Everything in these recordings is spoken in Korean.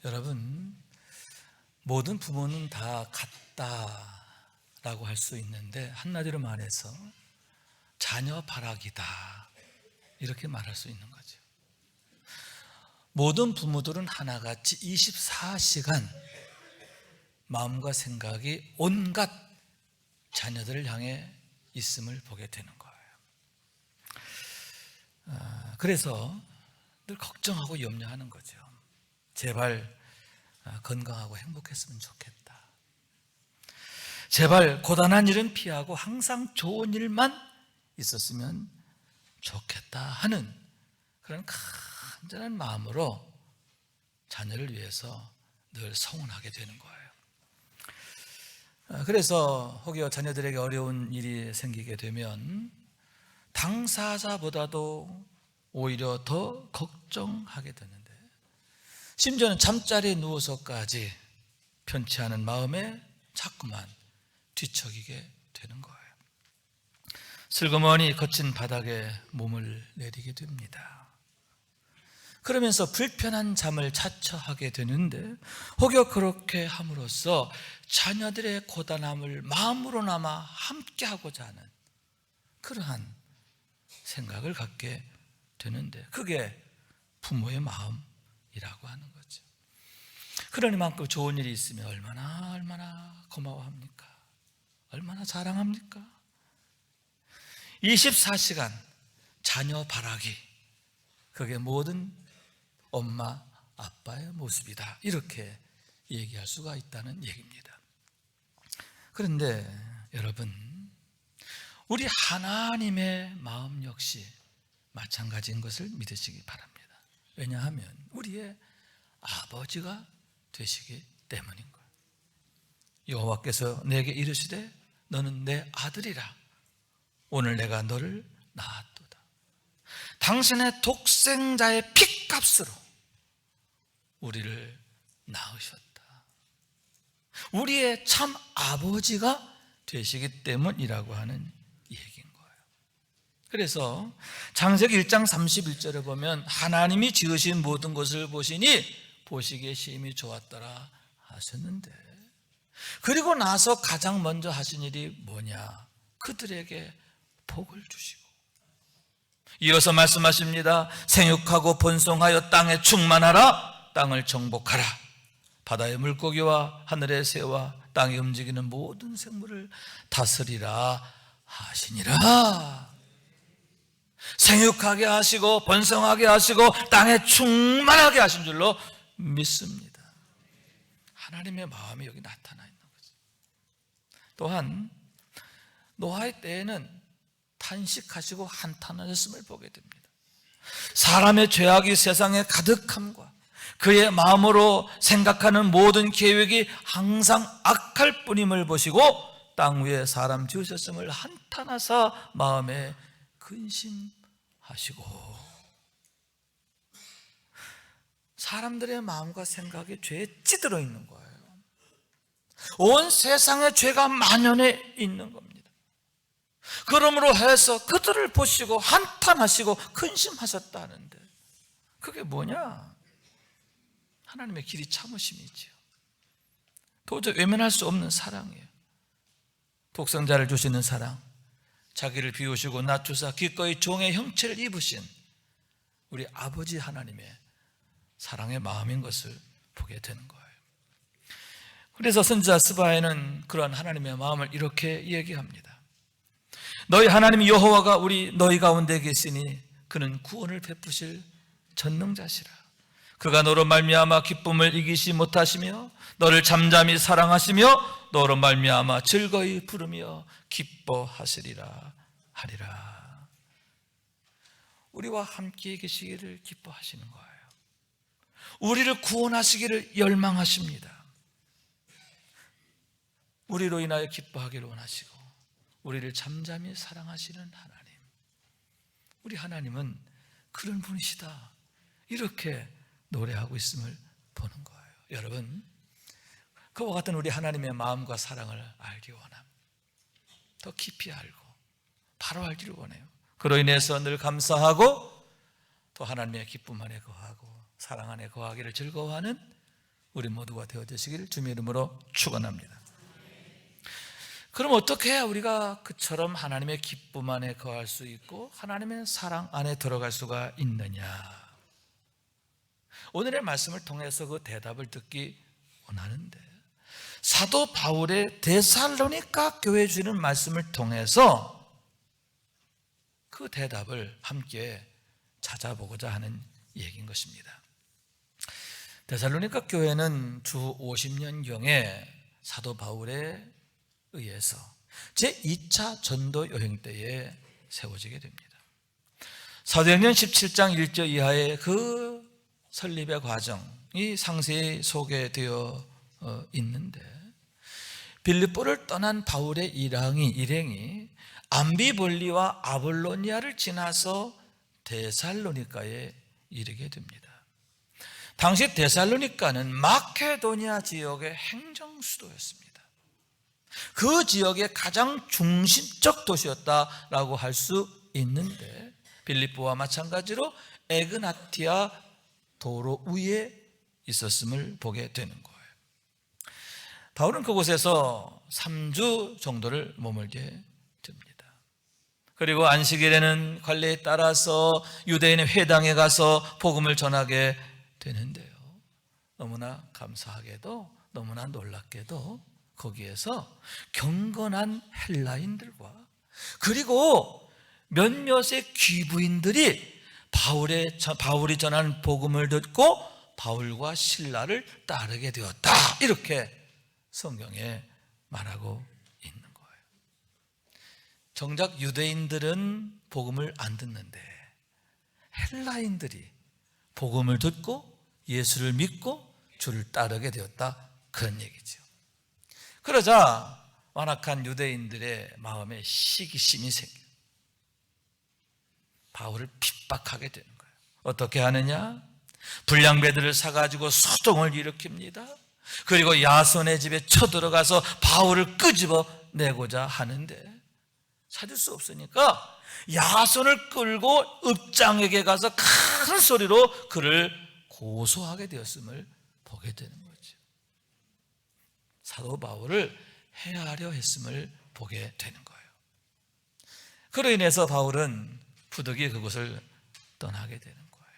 여러분, 모든 부모는 다 같다라고 할 수 있는데 한마디로 말해서 자녀 바라기다 이렇게 말할 수 있는 거죠. 모든 부모들은 하나같이 24시간 마음과 생각이 온갖 자녀들을 향해 있음을 보게 되는 거예요. 그래서 늘 걱정하고 염려하는 거죠. 제발 건강하고 행복했으면 좋겠다. 제발 고단한 일은 피하고 항상 좋은 일만 있었으면 좋겠다 하는 그런 간절한 마음으로 자녀를 위해서 늘 서운하게 되는 거예요. 그래서 혹여 자녀들에게 어려운 일이 생기게 되면 당사자보다도 오히려 더 걱정하게 되는데, 심지어는 잠자리에 누워서까지 편치 않은 마음에 자꾸만 뒤척이게 되는 거예요. 슬그머니 거친 바닥에 몸을 내리게 됩니다. 그러면서 불편한 잠을 자처하게 되는데, 혹여 그렇게 함으로써 자녀들의 고단함을 마음으로나마 함께하고자 하는 그러한 생각을 갖게 되는데, 그게 부모의 마음이라고 하는 거죠. 그러니만큼 좋은 일이 있으면 얼마나 고마워합니까? 얼마나 자랑합니까? 24시간 자녀 바라기, 그게 모든 엄마 아빠의 모습이다, 이렇게 얘기할 수가 있다는 얘기입니다. 그런데 여러분, 우리 하나님의 마음 역시 마찬가지인 것을 믿으시기 바랍니다. 왜냐하면 우리의 아버지가 되시기 때문인 거예요. 여호와께서 내게 이르시되 너는 내 아들이라, 오늘 내가 너를 낳았도다. 당신의 독생자의 피값으로 우리를 낳으셨다. 우리의 참 아버지가 되시기 때문이라고 하는 얘기인 거예요. 그래서 창세기 1장 31절에 보면 하나님이 지으신 모든 것을 보시니 보시기에 심히 좋았더라 하셨는데, 그리고 나서 가장 먼저 하신 일이 뭐냐? 그들에게 복을 주시고, 이어서 말씀하십니다. 생육하고 번성하여 땅에 충만하라, 땅을 정복하라, 바다의 물고기와 하늘의 새와 땅에 움직이는 모든 생물을 다스리라 하시니라. 생육하게 하시고 번성하게 하시고 땅에 충만하게 하신 줄로 믿습니다. 하나님의 마음이 여기 나타나 있는 거죠. 또한 노아의 때에는 탄식하시고 한탄하셨음을 보게 됩니다. 사람의 죄악이 세상에 가득함과 그의 마음으로 생각하는 모든 계획이 항상 악할 뿐임을 보시고 땅 위에 사람 지으셨음을 한탄하사 마음에 근심하시고, 사람들의 마음과 생각이 죄에 찌들어 있는 거예요. 온 세상에 죄가 만연해 있는 겁니다. 그러므로 해서 그들을 보시고 한탄하시고 근심하셨다는데, 그게 뭐냐? 하나님의 길이 참으심이지요. 도저히 외면할 수 없는 사랑이에요. 독생자를 주시는 사랑, 자기를 비우시고 낮추사 기꺼이 종의 형체를 입으신 우리 아버지 하나님의 사랑의 마음인 것을 보게 되는 거예요. 그래서 선지자 스바에는 그러한 하나님의 마음을 이렇게 얘기합니다. 너희 하나님 여호와가 우리 너희 가운데 계시니 그는 구원을 베푸실 전능자시라. 그가 너로 말미암아 기쁨을 이기시 못하시며 너를 잠잠히 사랑하시며 너로 말미암아 즐거이 부르며 기뻐하시리라 하리라. 우리와 함께 계시기를 기뻐하시는 거예요. 우리를 구원하시기를 열망하십니다. 우리로 인하여 기뻐하기를 원하시고 우리를 잠잠히 사랑하시는 하나님, 우리 하나님은 그런 분이시다, 이렇게 노래하고 있음을 보는 거예요. 여러분, 그와 같은 우리 하나님의 마음과 사랑을 알기 원합니다. 더 깊이 알고 바로 알기를 원해요. 그로 인해서 늘 감사하고 또 하나님의 기쁨 안에 거하고 사랑 안에 거하기를 즐거워하는 우리 모두가 되어지시길 주님의 이름으로 축원합니다. 그럼 어떻게 해야 우리가 그처럼 하나님의 기쁨 안에 거할 수 있고 하나님의 사랑 안에 들어갈 수가 있느냐? 오늘의 말씀을 통해서 그 대답을 듣기 원하는데, 사도 바울의 데살로니가 교회에 주는 말씀을 통해서 그 대답을 함께 찾아보고자 하는 얘기인 것입니다. 데살로니가 교회는 주 50년경에 사도 바울에 의해서 제2차 전도 여행 때에 세워지게 됩니다. 사도행전 17장 1절 이하의 그 설립의 과정이 상세히 소개되어 있는데, 빌립보를 떠난 바울의 일행이 암비볼리와 아볼로니아를 지나서 데살로니가에 이르게 됩니다. 당시 데살로니가는 마케도니아 지역의 행정 수도였습니다. 그 지역의 가장 중심적 도시였다라고 할 수 있는데, 빌립보와 마찬가지로 에그나티아 도로 위에 있었음을 보게 되는 거예요. 바울은 그곳에서 3주 정도를 머물게 됩니다. 그리고 안식일에는 관례에 따라서 유대인의 회당에 가서 복음을 전하게 되는데요, 너무나 감사하게도 너무나 놀랍게도 거기에서 경건한 헬라인들과 그리고 몇몇의 귀부인들이 바울이 전한 복음을 듣고 바울과 실라를 따르게 되었다, 이렇게 성경에 말하고 있는 거예요. 정작 유대인들은 복음을 안 듣는데 헬라인들이 복음을 듣고 예수를 믿고 주를 따르게 되었다, 그런 얘기죠. 그러자 완악한 유대인들의 마음에 시기심이 생겨요. 바울을 핍박하게 되는 거예요. 어떻게 하느냐? 불량배들을 사가지고 소동을 일으킵니다. 그리고 야손의 집에 쳐들어가서 바울을 끄집어내고자 하는데 찾을 수 없으니까 야손을 끌고 읍장에게 가서 큰 소리로 그를 고소하게 되었음을 보게 되는 거죠. 사도 바울을 해하려 했음을 보게 되는 거예요. 그로 인해서 바울은 부득이 그곳을 떠나게 되는 거예요.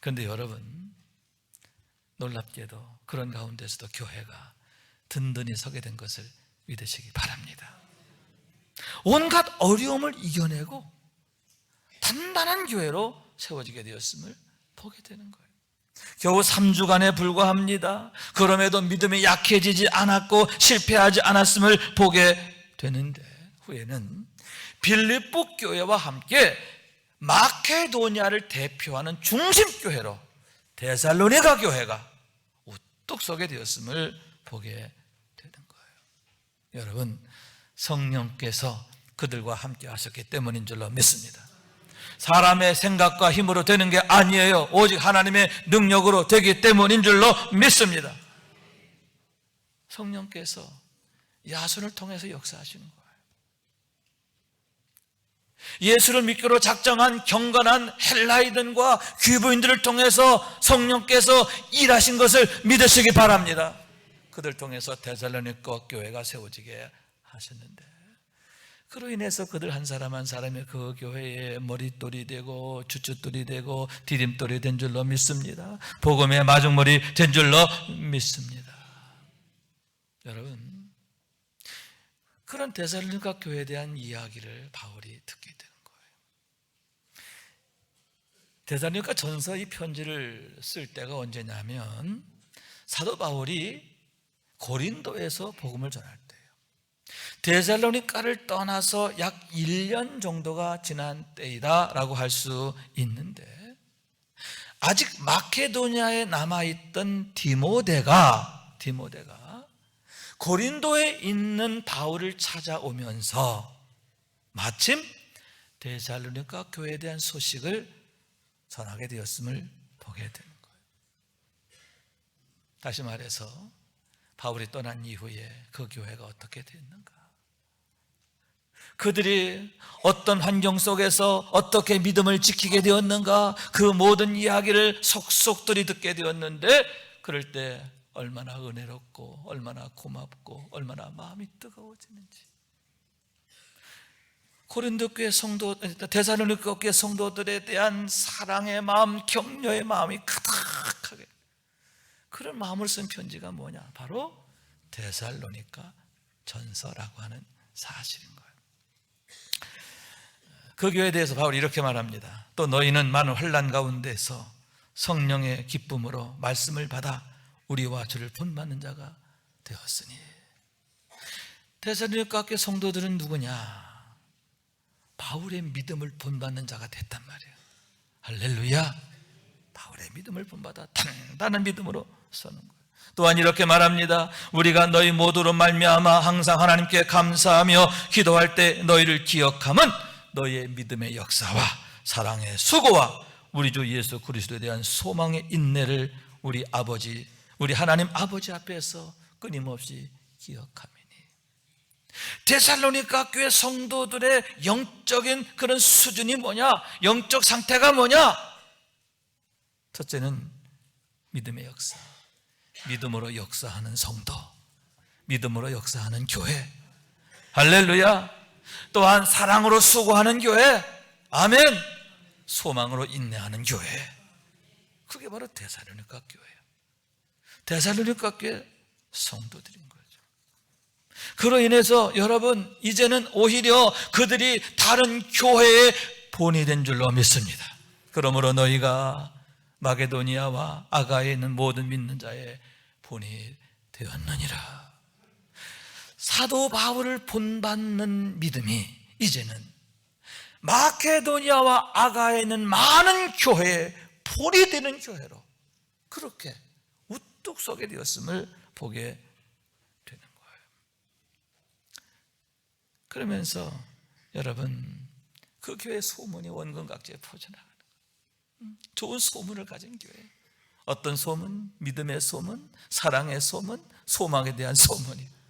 그런데 여러분, 놀랍게도 그런 가운데서도 교회가 든든히 서게 된 것을 믿으시기 바랍니다. 온갖 어려움을 이겨내고 단단한 교회로 세워지게 되었음을 보게 되는 거예요. 겨우 3주간에 불과합니다. 그럼에도 믿음이 약해지지 않았고 실패하지 않았음을 보게 되는데, 후에는 빌립보 교회와 함께 마케도니아를 대표하는 중심교회로 데살로니가 교회가 우뚝 서게 되었음을 보게 되는 거예요. 여러분, 성령께서 그들과 함께 하셨기 때문인 줄로 믿습니다. 사람의 생각과 힘으로 되는 게 아니에요. 오직 하나님의 능력으로 되기 때문인 줄로 믿습니다. 성령께서 야손을 통해서 역사하시는 거예요. 예수를 믿기로 작정한 경건한 헬라이들과 귀부인들을 통해서 성령께서 일하신 것을 믿으시기 바랍니다. 그들 통해서 데살로니가 교회가 세워지게 하셨는데, 그로 인해서 그들 한 사람 한 사람이 그 교회의 머릿돌이 되고 주춧돌이 되고 디딤돌이 된 줄로 믿습니다. 복음의 마중물이 된 줄로 믿습니다. 여러분, 그런 데살로니가 교회에 대한 이야기를 바울이 듣게 되는 거예요. 데살로니가 전서 이 편지를 쓸 때가 언제냐면 사도 바울이 고린도에서 복음을 전할 때예요. 데살로니가를 떠나서 약 1년 정도가 지난 때이다라고 할 수 있는데, 아직 마케도니아에 남아있던 디모데가 고린도에 있는 바울을 찾아오면서 마침 데살로니가 교회에 대한 소식을 전하게 되었음을 보게 되는 거예요. 다시 말해서 바울이 떠난 이후에 그 교회가 어떻게 됐는가? 그들이 어떤 환경 속에서 어떻게 믿음을 지키게 되었는가, 그 모든 이야기를 속속들이 듣게 되었는데, 그럴 때 얼마나 은혜롭고 얼마나 고맙고 얼마나 마음이 뜨거워지는지. 고린도 교회 성도, 데살로니가 교회 성도들에 대한 사랑의 마음, 격려의 마음이 가득하게, 그런 마음을 쓴 편지가 뭐냐? 바로 데살로니가 전서라고 하는 사실인 거예요. 그 교회에 대해서 바울이 이렇게 말합니다. 또 너희는 많은 환난 가운데서 성령의 기쁨으로 말씀을 받아 우리와 주를 본받는 자가 되었으니. 데살로니가 교회 성도들은 누구냐? 바울의 믿음을 본받는 자가 됐단 말이에요. 할렐루야. 바울의 믿음을 본받아 단단한 믿음으로 서는 거예요. 또한 이렇게 말합니다. 우리가 너희 모두로 말미암아 항상 하나님께 감사하며 기도할 때 너희를 기억함은 너희의 믿음의 역사와 사랑의 수고와 우리 주 예수 그리스도에 대한 소망의 인내를 우리 하나님 아버지 앞에서 끊임없이 기억함이니. 데살로니가 교회 성도들의 영적인 그런 수준이 뭐냐? 영적 상태가 뭐냐? 첫째는 믿음의 역사, 믿음으로 역사하는 성도, 믿음으로 역사하는 교회. 할렐루야. 또한 사랑으로 수고하는 교회. 아멘. 소망으로 인내하는 교회. 그게 바로 데살로니가 교회예요. 데살로니가 교회 성도들인 거죠. 그로 인해서 여러분, 이제는 오히려 그들이 다른 교회의 본이 된 줄로 믿습니다. 그러므로 너희가 마게도니아와 아가에 있는 모든 믿는 자의 본이 되었느니라. 사도 바울을 본받는 믿음이 이제는 마케도니아와 아가에 있는 많은 교회의 본이 되는 교회로 그렇게 우뚝 서게 되었음을 보게 되는 거예요. 그러면서 여러분, 그 교회 소문이 원근각지에 퍼져나가는 거예요. 좋은 소문을 가진 교회. 어떤 소문? 믿음의 소문, 사랑의 소문, 소망에 대한 소문이에요.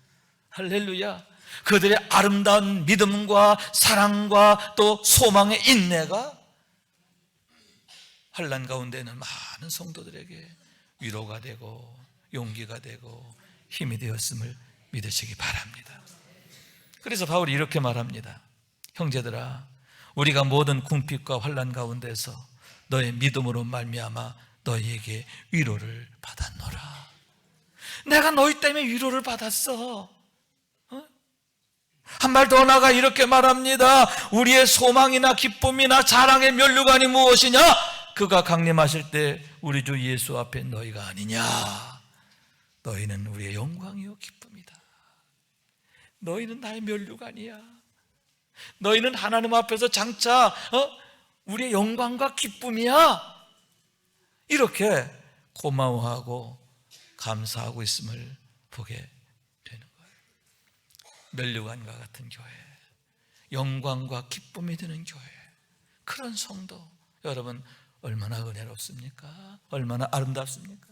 할렐루야. 그들의 아름다운 믿음과 사랑과 또 소망의 인내가 환난 가운데는 많은 성도들에게 위로가 되고 용기가 되고 힘이 되었음을 믿으시기 바랍니다. 그래서 바울이 이렇게 말합니다. 형제들아, 우리가 모든 궁핍과 환난 가운데서 너의 믿음으로 말미암아 너희에게 위로를 받았노라. 내가 너희 때문에 위로를 받았어. 한 발 더 나가 이렇게 말합니다. 우리의 소망이나 기쁨이나 자랑의 면류관이 무엇이냐? 그가 강림하실 때 우리 주 예수 앞에 너희가 아니냐. 너희는 우리의 영광이요 기쁨이다. 너희는 나의 면류관이야. 너희는 하나님 앞에서 장차 우리의 영광과 기쁨이야. 이렇게 고마워하고 감사하고 있음을 보게 되는 거예요. 면류관과 같은 교회, 영광과 기쁨이 되는 교회, 그런 성도, 여러분 얼마나 은혜롭습니까? 얼마나 아름답습니까?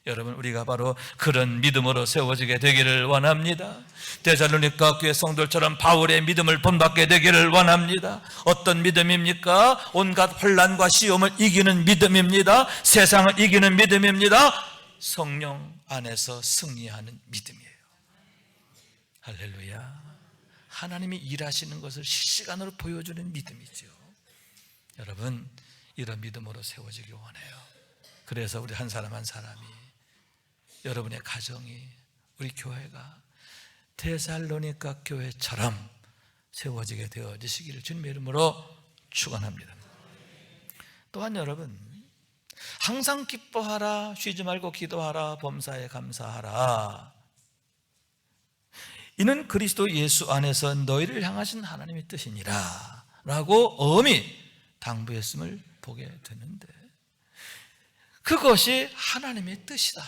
여러분, 우리가 바로 그런 믿음으로 세워지게 되기를 원합니다. 데살로니가 교회 성도들처럼 바울의 믿음을 본받게 되기를 원합니다. 어떤 믿음입니까? 온갖 환난과 시험을 이기는 믿음입니다. 세상을 이기는 믿음입니다. 성령 안에서 승리하는 믿음이에요. 할렐루야. 하나님이 일하시는 것을 실시간으로 보여주는 믿음이죠. 여러분, 이런 믿음으로 세워지기 원해요. 그래서 우리 한 사람 한 사람이, 여러분의 가정이, 우리 교회가 데살로니가 교회처럼 세워지게 되어지시기를 주님의 이름으로 축원합니다. 또한 여러분, 항상 기뻐하라, 쉬지 말고 기도하라, 범사에 감사하라. 이는 그리스도 예수 안에서 너희를 향하신 하나님의 뜻이니라 라고 엄히 당부했음을 보게 되는데, 그것이 하나님의 뜻이다.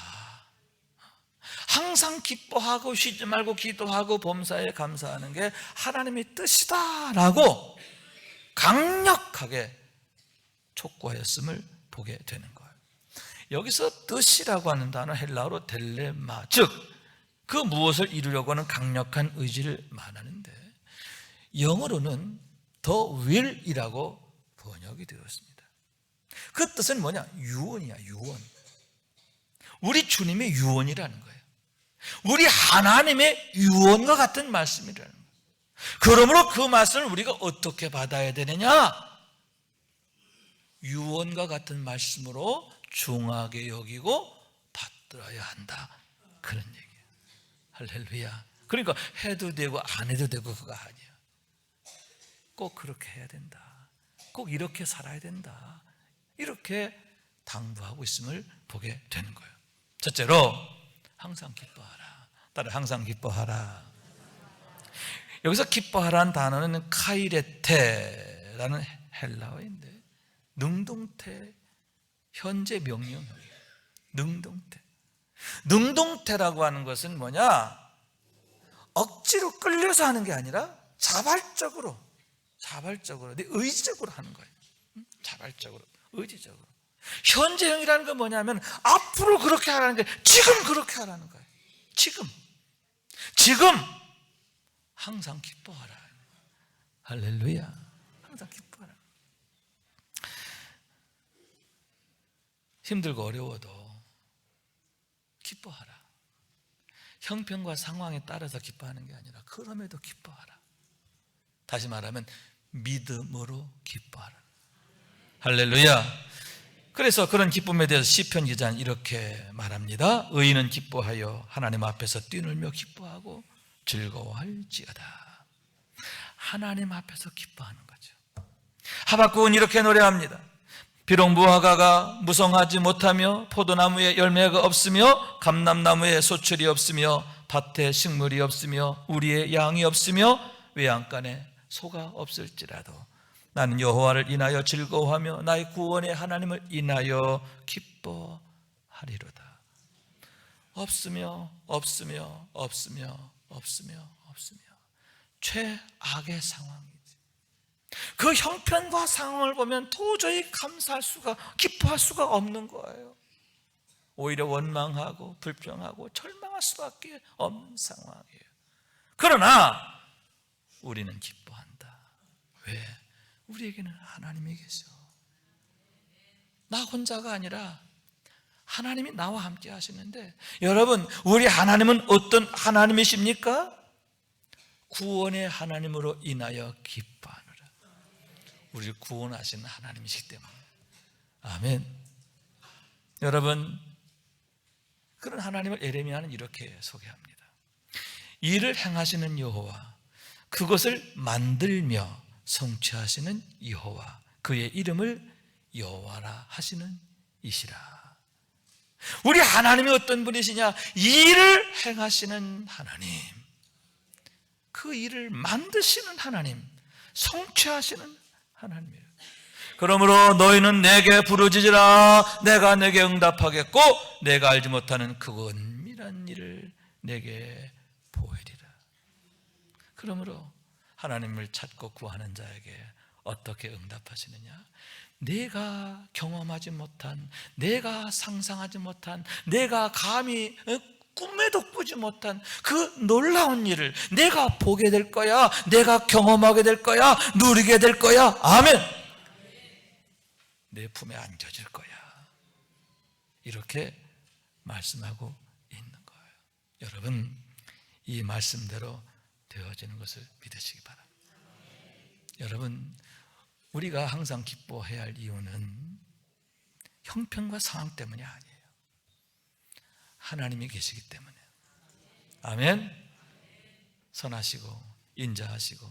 항상 기뻐하고 쉬지 말고 기도하고 범사에 감사하는 게 하나님의 뜻이다 라고 강력하게 촉구하였음을 보게 되는 거예요. 여기서 뜻이라고 하는 단어 헬라어로 델레마, 즉 그 무엇을 이루려고 하는 강력한 의지를 말하는데, 영어로는 the will이라고 번역이 되었습니다. 그 뜻은 뭐냐? 유언이야, 유언. 우리 주님의 유언이라는 거예요. 우리 하나님의 유언과 같은 말씀이라는 거예요. 그러므로 그 말씀을 우리가 어떻게 받아야 되느냐? 유언과 같은 말씀으로 중하게 여기고 받들어야 한다, 그런 얘기예요. 할렐루야. 그러니까 해도 되고 안 해도 되고 그거 아니야. 꼭 그렇게 해야 된다, 꼭 이렇게 살아야 된다, 이렇게 당부하고 있음을 보게 되는 거예요. 첫째로 항상 기뻐하라. 따라 항상 기뻐하라. 여기서 기뻐하라는 단어는 카이레테라는 헬라어인데 능동태 현재 명령형이에요. 능동태. 능동태라고 하는 것은 뭐냐? 억지로 끌려서 하는 게 아니라 자발적으로 내 의지적으로 하는 거예요. 자발적으로, 의지적으로. 현재형이라는 건 뭐냐면 앞으로 그렇게 하라는 게 지금 그렇게 하라는 거예요. 지금 항상 기뻐하라. 할렐루야. 항상 기뻐하라. 힘들고 어려워도 기뻐하라. 형편과 상황에 따라서 기뻐하는 게 아니라 그럼에도 기뻐하라. 다시 말하면 믿음으로 기뻐하라. 할렐루야. 그래서 그런 기쁨에 대해서 시편 기자는 이렇게 말합니다. 의인은 기뻐하여 하나님 앞에서 뛰놀며 기뻐하고 즐거워할지어다. 하나님 앞에서 기뻐하는 거죠. 하박국은 이렇게 노래합니다. 비록 무화과가 무성하지 못하며 포도나무에 열매가 없으며 감람나무에 소출이 없으며 밭에 식물이 없으며 우리의 양이 없으며 외양간에 소가 없을지라도 나는 여호와를 인하여 즐거워하며 나의 구원의 하나님을 인하여 기뻐하리로다. 없으며 최악의 상황이지. 그 형편과 상황을 보면 도저히 기뻐할 수가 없는 거예요. 오히려 원망하고 불평하고 절망할 수밖에 없는 상황이에요. 그러나 우리는 기뻐한다. 왜? 우리에게는 하나님이 계셔. 나 혼자가 아니라 하나님이 나와 함께 하시는데, 여러분, 우리 하나님은 어떤 하나님이십니까? 구원의 하나님으로 인하여 기뻐하노라. 우리를 구원하시는 하나님이시기 때문에. 아멘. 여러분, 그런 하나님을 에레미야는 이렇게 소개합니다. 이를 행하시는 여호와, 그것을 만들며 성취하시는 여호와, 그의 이름을 여호와라 하시는 이시라. 우리 하나님이 어떤 분이시냐? 일을 행하시는 하나님, 그 일을 만드시는 하나님, 성취하시는 하나님이에요. 그러므로 너희는 내게 부르짖으라. 내가 내게 응답하겠고 내가 알지 못하는 그 은밀한 일을 내게 보이리라. 그러므로 하나님을 찾고 구하는 자에게 어떻게 응답하시느냐? 내가 경험하지 못한, 내가 상상하지 못한, 내가 감히 꿈에도 꾸지 못한 그 놀라운 일을 내가 보게 될 거야. 내가 경험하게 될 거야. 누리게 될 거야. 아멘. 내 품에 안겨질 거야. 이렇게 말씀하고 있는 거예요. 여러분, 이 말씀대로 되어지는 것을 믿으시기 바랍니다. 여러분, 우리가 항상 기뻐해야 할 이유는 형편과 상황 때문이 아니에요. 하나님이 계시기 때문에. 아멘. 선하시고 인자하시고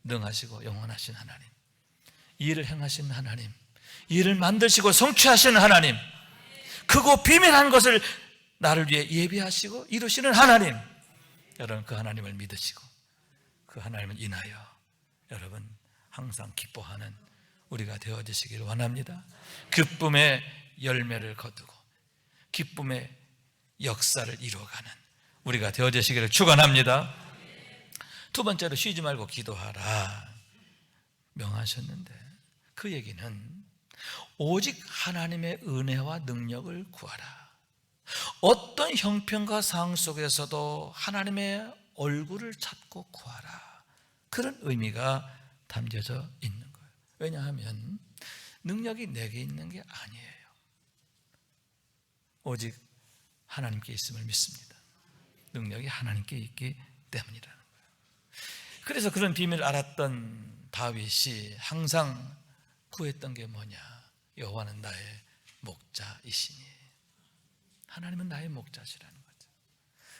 능하시고 영원하신 하나님, 이 일을 행하신 하나님, 이 일을 만드시고 성취하시는 하나님, 크고 비밀한 것을 나를 위해 예비하시고 이루시는 하나님, 여러분 그 하나님을 믿으시고 그 하나님을 인하여 여러분 항상 기뻐하는 우리가 되어지시기를 원합니다. 기쁨의 열매를 거두고 기쁨의 역사를 이루어가는 우리가 되어지시기를 축원합니다. 두 번째로 쉬지 말고 기도하라 명하셨는데, 그 얘기는 오직 하나님의 은혜와 능력을 구하라. 어떤 형편과 상황 속에서도 하나님의 얼굴을 찾고 구하라. 그런 의미가 담겨져 있는 거예요. 왜냐하면 능력이 내게 있는 게 아니에요. 오직 하나님께 있음을 믿습니다. 능력이 하나님께 있기 때문이라는 거예요. 그래서 그런 비밀을 알았던 다윗이 항상 구했던 게 뭐냐? 여호와는 나의 목자이시니. 하나님은 나의 목자시라는 거죠.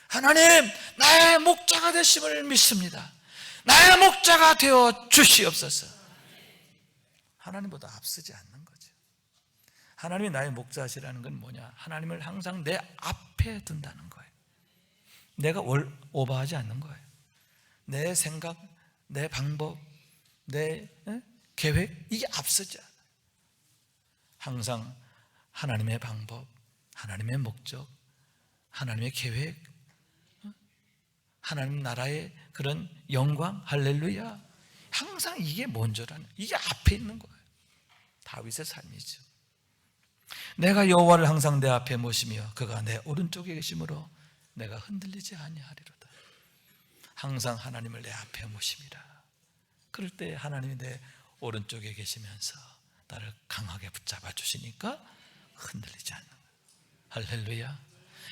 하나님, 나의 목자가 되심을 믿습니다. 나의 목자가 되어 주시옵소서. 하나님보다 앞서지 않는 거죠. 하나님이 나의 목자시라는 건 뭐냐? 하나님을 항상 내 앞에 둔다는 거예요. 내가 오버하지 않는 거예요. 내 생각, 내 방법, 내 계획, 이게 앞서지 않아요. 항상 하나님의 방법, 하나님의 목적, 하나님의 계획, 하나님 나라의 그런 영광, 할렐루야, 항상 이게 먼저라는, 이게 앞에 있는 거예요. 다윗의 삶이죠. 내가 여호와를 항상 내 앞에 모시며 그가 내 오른쪽에 계심으로 내가 흔들리지 아니하리로다. 항상 하나님을 내 앞에 모십니다. 그럴 때 하나님이 내 오른쪽에 계시면서 나를 강하게 붙잡아 주시니까 흔들리지 않는 거예요. 할렐루야.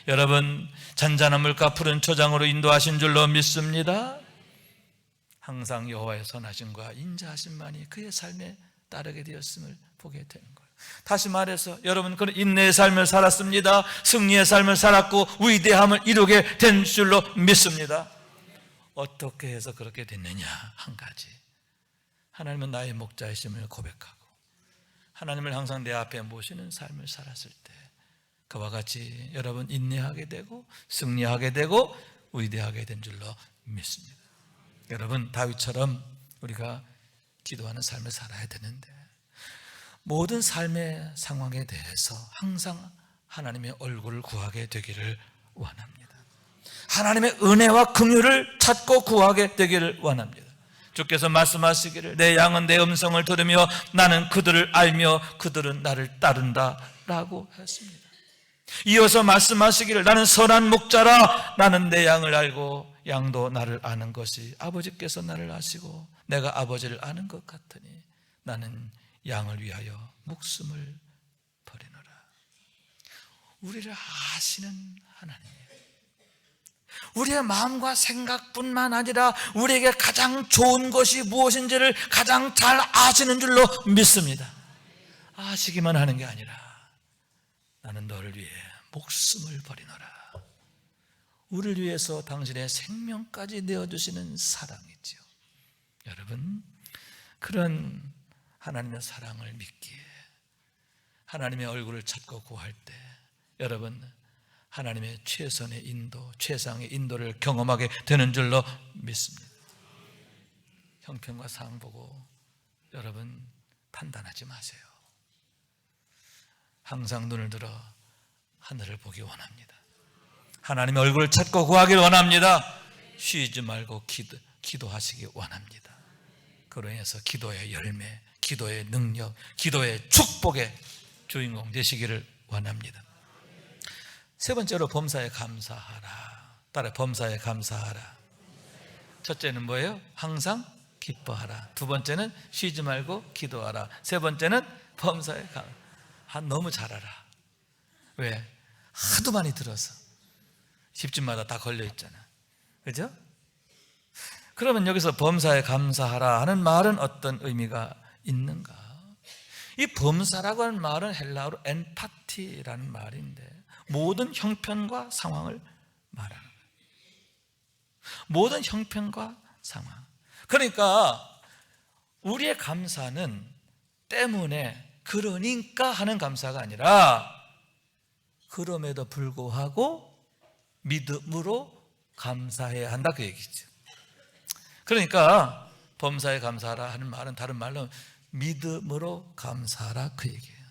여러분, 잔잔한 물가 푸른 초장으로 인도하신 줄로 믿습니다. 항상 여호와의 선하심과 인자하심만이 그의 삶에 따르게 되었음을 보게 되는 거예요. 다시 말해서 여러분, 그런 인내의 삶을 살았습니다. 승리의 삶을 살았고 위대함을 이루게 된 줄로 믿습니다. 어떻게 해서 그렇게 됐느냐? 한 가지, 하나님은 나의 목자이심을 고백하고 하나님을 항상 내 앞에 모시는 삶을 살았을 때 그와 같이 여러분 인내하게 되고 승리하게 되고 위대하게 된 줄로 믿습니다. 여러분, 다윗처럼 우리가 기도하는 삶을 살아야 되는데 모든 삶의 상황에 대해서 항상 하나님의 얼굴을 구하게 되기를 원합니다. 하나님의 은혜와 긍휼을 찾고 구하게 되기를 원합니다. 주께서 말씀하시기를 내 양은 내 음성을 들으며 나는 그들을 알며 그들은 나를 따른다 라고 했습니다. 이어서 말씀하시기를 나는 선한 목자라 나는 내 양을 알고 양도 나를 아는 것이 아버지께서 나를 아시고 내가 아버지를 아는 것 같으니 나는 양을 위하여 목숨을 버리노라. 우리를 아시는 하나님이에요. 우리의 마음과 생각뿐만 아니라 우리에게 가장 좋은 것이 무엇인지를 가장 잘 아시는 줄로 믿습니다. 아시기만 하는 게 아니라 나는 너를 위해 목숨을 버리노라. 우리를 위해서 당신의 생명까지 내어주시는 사랑이죠. 여러분, 그런 하나님의 사랑을 믿기에 하나님의 얼굴을 찾고 구할 때 여러분 하나님의 최선의 인도, 최상의 인도를 경험하게 되는 줄로 믿습니다. 형편과 상황 보고 여러분 판단하지 마세요. 항상 눈을 들어 하늘을 보기 원합니다. 하나님의 얼굴을 찾고 구하길 원합니다. 쉬지 말고 기도하시기 원합니다. 그로 인해서 기도의 열매, 기도의 능력, 기도의 축복의 주인공 되시기를 원합니다. 세 번째로 범사에 감사하라. 따라 범사에 감사하라. 첫째는 뭐예요? 항상 기뻐하라. 두 번째는 쉬지 말고 기도하라. 세 번째는 범사에 감사하라. 너무 잘 알아. 왜? 하도 많이 들어서 집집마다 다 걸려있잖아. 그죠? 그러면 여기서 범사에 감사하라 하는 말은 어떤 의미가 있는가? 이 범사라고 하는 말은 헬라어로 엔파티라는 말인데 모든 형편과 상황을 말하는 거예요. 모든 형편과 상황. 그러니까 우리의 감사는 때문에 그러니까 하는 감사가 아니라 그럼에도 불구하고 믿음으로 감사해야 한다 그 얘기죠. 그러니까 범사에 감사하라 하는 말은 다른 말로 믿음으로 감사하라 그 얘기예요.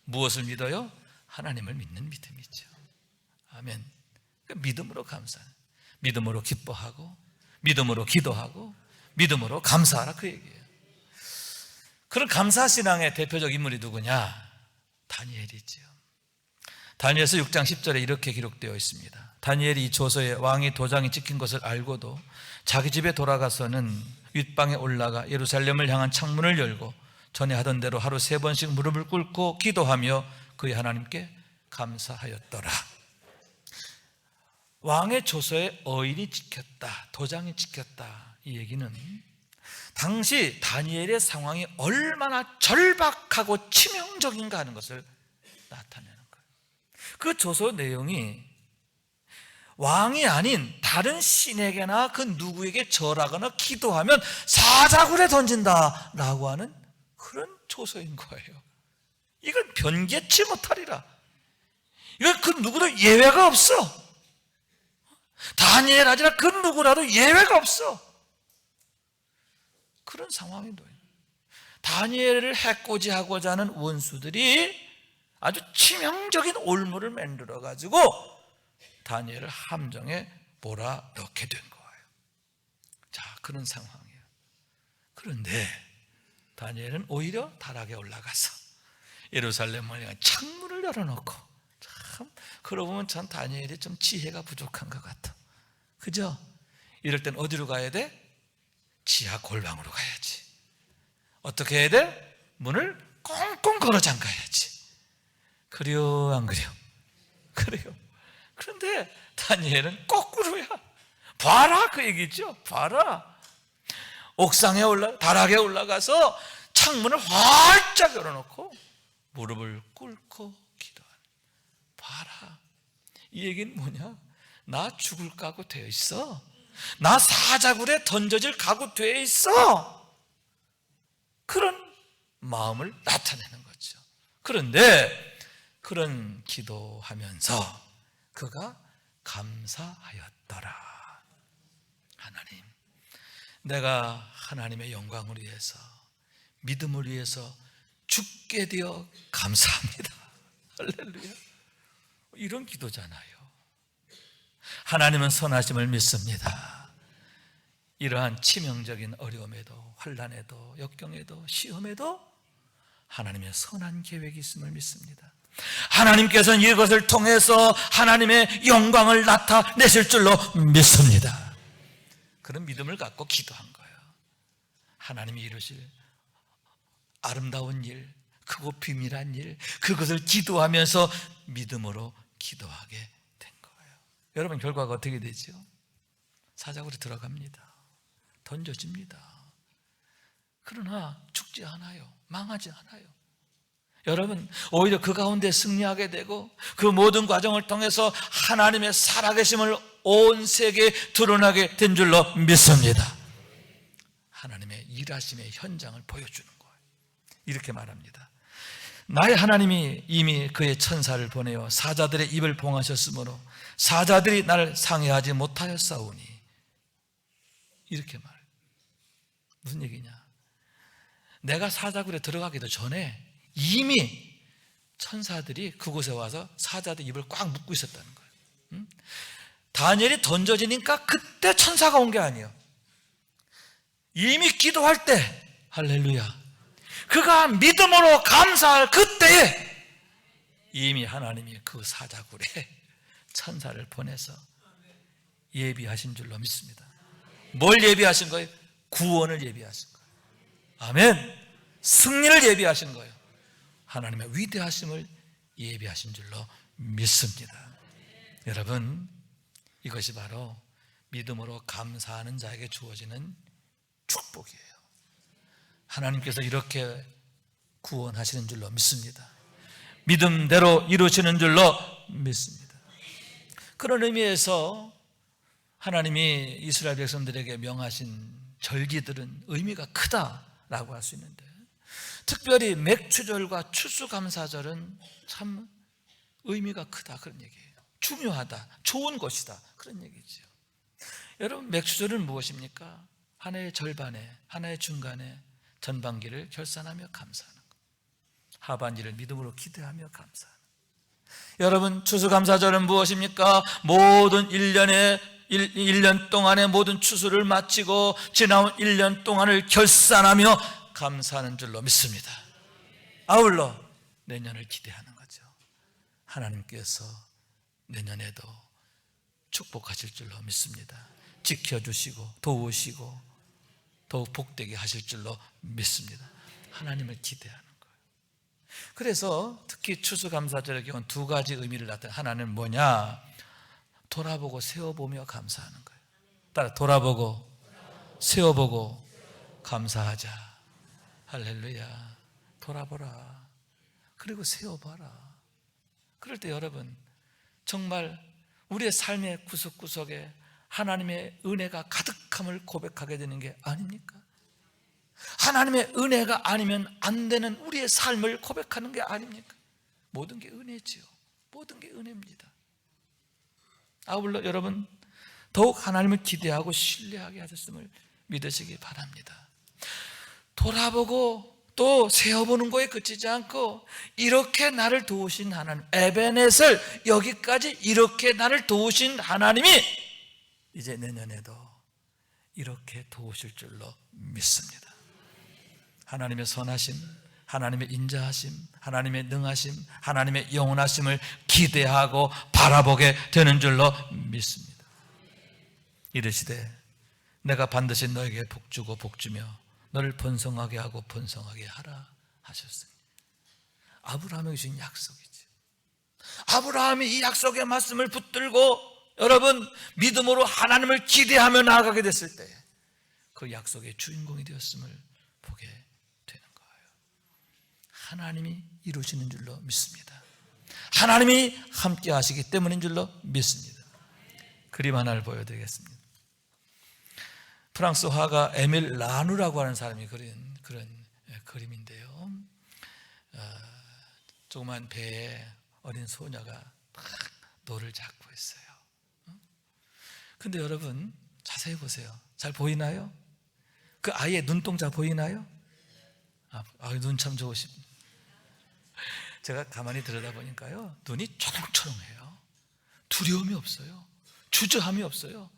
무엇을 믿어요? 하나님을 믿는 믿음이죠. 아멘. 믿음으로 감사하는, 믿음으로 기뻐하고 믿음으로 기도하고 믿음으로 감사하라 그 얘기예요. 그런 감사신앙의 대표적 인물이 누구냐? 다니엘이죠. 다니엘서 6장 10절에 이렇게 기록되어 있습니다. 다니엘이 이 조서에 왕이 도장이 찍힌 것을 알고도 자기 집에 돌아가서는 윗방에 올라가 예루살렘을 향한 창문을 열고 전에 하던 대로 하루 3번씩 무릎을 꿇고 기도하며 그의 하나님께 감사하였더라. 왕의 조서에 어인이 찍혔다, 도장이 찍혔다. 이 얘기는 당시 다니엘의 상황이 얼마나 절박하고 치명적인가 하는 것을 나타내는 거예요. 그 조서 내용이 왕이 아닌 다른 신에게나 그 누구에게 절하거나 기도하면 사자굴에 던진다라고 하는 그런 조서인 거예요. 이건 변개치 못하리라. 이건 그 누구도 예외가 없어. 다니엘 아니라 그 누구라도 예외가 없어. 그런 상황이 놓여요. 다니엘을 해코지하고자 하는 원수들이 아주 치명적인 올무를 만들어 가지고 다니엘을 함정에 몰아넣게 된 거예요. 자, 그런 상황이에요. 그런데 다니엘은 오히려 다락에 올라가서 예루살렘을 향해 창문을 열어놓고, 참 그러고 보면 참 다니엘이 좀 지혜가 부족한 것 같아. 그죠? 이럴 땐 어디로 가야 돼? 지하 골방으로 가야지. 어떻게 해야 돼? 문을 꽁꽁 걸어 잠가야지. 그래요, 안 그래요? 그래요. 그런데 다니엘은 거꾸로야. 봐라, 그 얘기죠. 봐라. 옥상에 다락에 올라가서 창문을 활짝 열어놓고 무릎을 꿇고 기도하는. 봐라. 이 얘기는 뭐냐? 나 죽을 각오 되어 있어. 나 사자굴에 던져질 각오 되어 있어. 그런 마음을 나타내는 거죠. 그런데 그런 기도하면서 그가 감사하였더라. 하나님, 내가 하나님의 영광을 위해서, 믿음을 위해서 죽게 되어 감사합니다. 할렐루야. 이런 기도잖아요. 하나님은 선하심을 믿습니다. 이러한 치명적인 어려움에도, 환난에도, 역경에도, 시험에도 하나님의 선한 계획이 있음을 믿습니다. 하나님께서는 이것을 통해서 하나님의 영광을 나타내실 줄로 믿습니다. 그런 믿음을 갖고 기도한 거예요. 하나님이 이루실 아름다운 일, 크고 비밀한 일, 그것을 기도하면서 믿음으로 기도하게 된 거예요. 여러분, 결과가 어떻게 되죠? 사자굴에 들어갑니다. 던져집니다. 그러나 죽지 않아요. 망하지 않아요. 여러분, 오히려 그 가운데 승리하게 되고 그 모든 과정을 통해서 하나님의 살아계심을 온 세계에 드러나게 된 줄로 믿습니다. 하나님의 일하심의 현장을 보여주는 거예요. 이렇게 말합니다. 나의 하나님이 이미 그의 천사를 보내어 사자들의 입을 봉하셨으므로 사자들이 나를 상해하지 못하였사오니. 이렇게 말해요. 무슨 얘기냐? 내가 사자굴에 들어가기도 전에 이미 천사들이 그곳에 와서 사자들 입을 꽉 묶고 있었다는 거예요. 다니엘이 던져지니까 그때 천사가 온 게 아니에요. 이미 기도할 때, 할렐루야, 그가 믿음으로 감사할 그때에 이미 하나님이 그 사자굴에 천사를 보내서 예비하신 줄로 믿습니다. 뭘 예비하신 거예요? 구원을 예비하신 거예요. 아멘. 승리를 예비하신 거예요. 하나님의 위대하심을 예비하신 줄로 믿습니다. 여러분, 이것이 바로 믿음으로 감사하는 자에게 주어지는 축복이에요. 하나님께서 이렇게 구원하시는 줄로 믿습니다. 믿음대로 이루시는 줄로 믿습니다. 그런 의미에서 하나님이 이스라엘 백성들에게 명하신 절기들은 의미가 크다라고 할 수 있는데, 특별히 맥추절과 추수감사절은 참 의미가 크다, 그런 얘기예요. 중요하다, 좋은 것이다, 그런 얘기죠. 여러분, 맥추절은 무엇입니까? 하나의 절반에, 하나의 중간에 전반기를 결산하며 감사하는 것, 하반기를 믿음으로 기대하며 감사하는 것. 여러분, 추수감사절은 무엇입니까? 모든 1년 동안의 모든 추수를 마치고 지나온 1년 동안을 결산하며 감사하는 줄로 믿습니다. 아울러 내년을 기대하는 거죠. 하나님께서 내년에도 축복하실 줄로 믿습니다. 지켜주시고 도우시고 더욱 복되게 하실 줄로 믿습니다. 하나님을 기대하는 거예요. 그래서 특히 추수감사절의 경우 두 가지 의미를 나타내는 하나는 뭐냐? 돌아보고 세워보며 감사하는 거예요. 따라 돌아보고 세워보고 감사하자. 할렐루야. 돌아보라. 그리고 세워봐라. 그럴 때 여러분 정말 우리의 삶의 구석구석에 하나님의 은혜가 가득함을 고백하게 되는 게 아닙니까? 하나님의 은혜가 아니면 안 되는 우리의 삶을 고백하는 게 아닙니까? 모든 게 은혜지요. 모든 게 은혜입니다. 아울러 여러분 더욱 하나님을 기대하고 신뢰하게 하셨음을 믿으시기 바랍니다. 돌아보고 또 세어보는 거에 그치지 않고 이렇게 나를 도우신 하나님, 에베넷을 여기까지 이렇게 나를 도우신 하나님이 이제 내년에도 이렇게 도우실 줄로 믿습니다. 하나님의 선하심, 하나님의 인자하심, 하나님의 능하심, 하나님의 영원하심을 기대하고 바라보게 되는 줄로 믿습니다. 이르시되 내가 반드시 너에게 복주고 복주며 너를 번성하게 하고 번성하게 하라 하셨어요. 아브라함에게 주신 약속이지. 아브라함이 이 약속의 말씀을 붙들고 여러분 믿음으로 하나님을 기대하며 나아가게 됐을 때 그 약속의 주인공이 되었음을 보게 되는 거예요. 하나님이 이루시는 줄로 믿습니다. 하나님이 함께 하시기 때문인 줄로 믿습니다. 그림 하나를 보여드리겠습니다. 프랑스 화가 에밀 라누라고 하는 사람이 그린 그런 그림인데요. 조그만 배에 어린 소녀가 막 노를 잡고 있어요. 근데 여러분 자세히 보세요. 잘 보이나요? 그 아이의 눈동자 보이나요? 눈 참 좋으십니다. 제가 가만히 들여다보니까요 눈이 초롱초롱해요. 두려움이 없어요. 주저함이 없어요.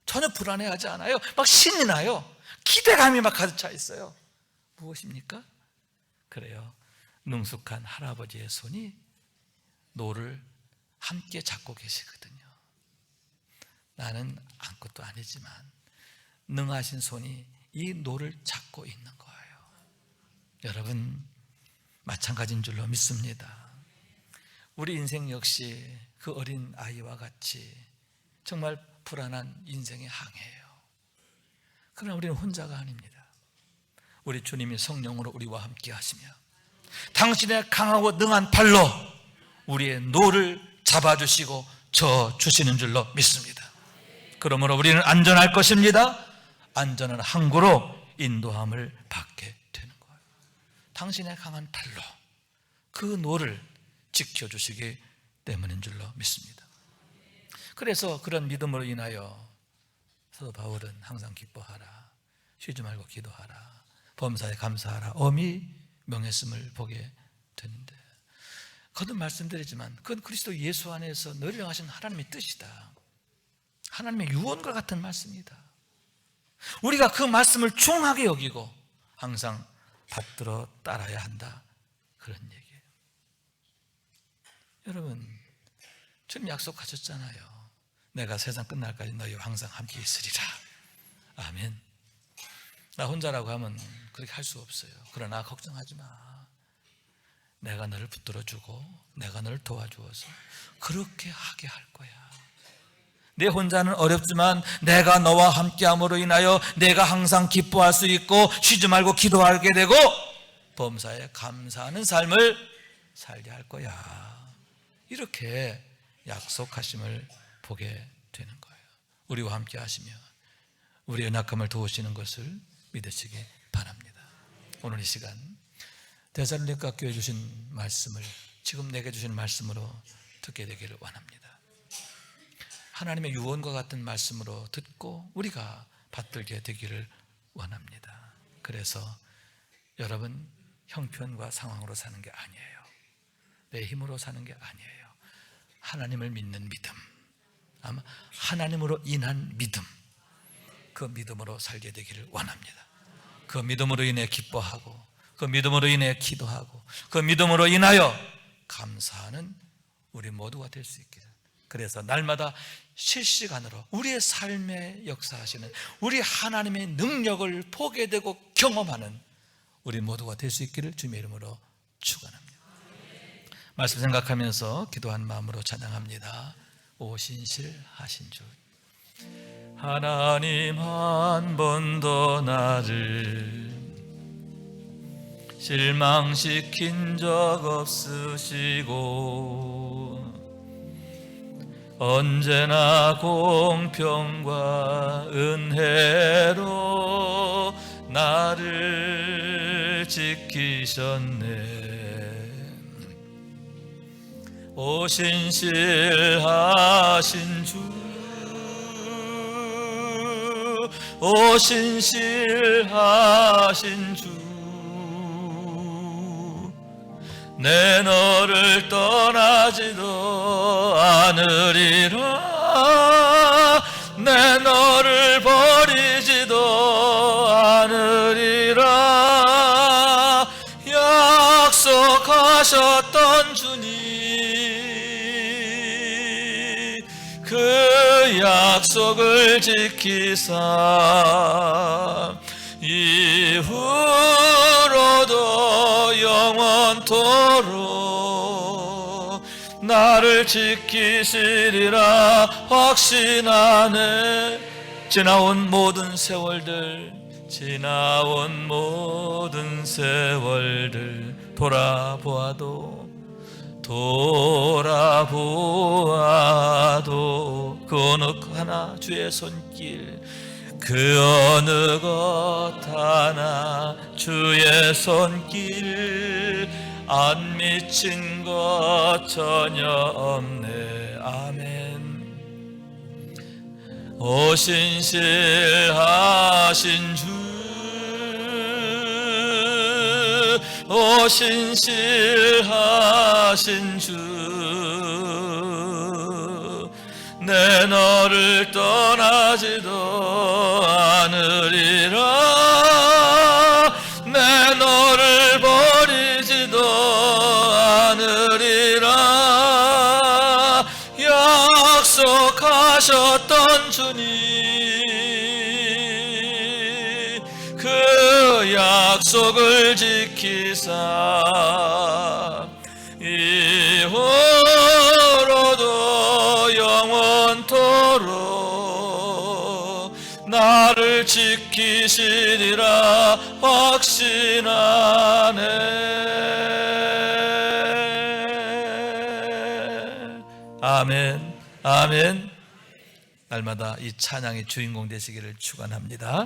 전혀 불안해하지 않아요. 막 신이 나요. 기대감이 막 가득 차 있어요. 무엇입니까? 그래요. 능숙한 할아버지의 손이 노를 함께 잡고 계시거든요. 나는 아무것도 아니지만 능하신 손이 이 노를 잡고 있는 거예요. 여러분 마찬가지인 줄로 믿습니다. 우리 인생 역시 그 어린 아이와 같이 정말 불안한 인생의 항해예요. 그러나 우리는 혼자가 아닙니다. 우리 주님이 성령으로 우리와 함께 하시며 당신의 강하고 능한 발로 우리의 노를 잡아주시고 져주시는 줄로 믿습니다. 그러므로 우리는 안전할 것입니다. 안전한 항구로 인도함을 받게 되는 거예요. 당신의 강한 발로 그 노를 지켜주시기 때문인 줄로 믿습니다. 그래서 그런 믿음으로 인하여 사도 바울은 항상 기뻐하라, 쉬지 말고 기도하라, 범사에 감사하라, 엄히 명했음을 보게 되는데, 거듭 말씀드리지만 그건 그리스도 예수 안에서 너희를 향하신 하나님의 뜻이다. 하나님의 유언과 같은 말씀이다. 우리가 그 말씀을 중하게 여기고 항상 받들어 따라야 한다, 그런 얘기예요. 여러분 주님 약속하셨잖아요. 내가 세상 끝날까지 너희와 항상 함께 있으리라. 아멘. 나 혼자라고 하면 그렇게 할 수 없어요. 그러나 걱정하지 마. 내가 너를 붙들어주고 내가 너를 도와주어서 그렇게 하게 할 거야. 내 혼자는 어렵지만 내가 너와 함께함으로 인하여 내가 항상 기뻐할 수 있고 쉬지 말고 기도하게 되고 범사에 감사하는 삶을 살게 할 거야. 이렇게 약속하심을 보게 되는 거예요. 우리와 함께 하시며 우리의 연약함을 도우시는 것을 믿으시기 바랍니다. 오늘 이 시간 데살로니가 교회 주신 말씀을 지금 내게 주신 말씀으로 듣게 되기를 원합니다. 하나님의 유언과 같은 말씀으로 듣고 우리가 받들게 되기를 원합니다. 그래서 여러분 형편과 상황으로 사는 게 아니에요. 내 힘으로 사는 게 아니에요. 하나님을 믿는 믿음, 아마 하나님으로 인한 믿음, 그 믿음으로 살게 되기를 원합니다. 그 믿음으로 인해 기뻐하고 그 믿음으로 인해 기도하고 그 믿음으로 인하여 감사하는 우리 모두가 될 수 있기를 그래서 날마다 실시간으로 우리의 삶에 역사하시는 우리 하나님의 능력을 보게 되고 경험하는 우리 모두가 될 수 있기를 주님의 이름으로 축원합니다. 말씀 생각하면서 기도한 마음으로 찬양합니다. 오 신실하신 주, 하나님 한 번도 나를 실망시킨 적 없으시고 언제나 공평과 은혜로 나를 지키셨네. 오 신실하신 주, 오 신실하신 주, 내 너를 떠나지도 않으리라, 내 너를 버리지도 않으리라. 약속하셨던 주님, 그 약속을 지키사 이후로도 영원토록 나를 지키시리라 확신하네. 지나온 모든 세월들, 지나온 모든 세월들 돌아보아도 그 어느 하나 주의 손길, 그 어느 것 하나 주의 손길 안 미친 것 전혀 없네. 아멘. 오 신실하신 주, 오 신실하신 주, 내 너를 떠나지도 않으리라, 내 너를 버리지도 않으리라. 약속하셨던 주님, 그 약속을 지키사 이후로도 영원토록 나를 지키시리라 확신하네. 아멘, 아멘. 날마다 이 찬양의 주인공 되시기를 축원합니다.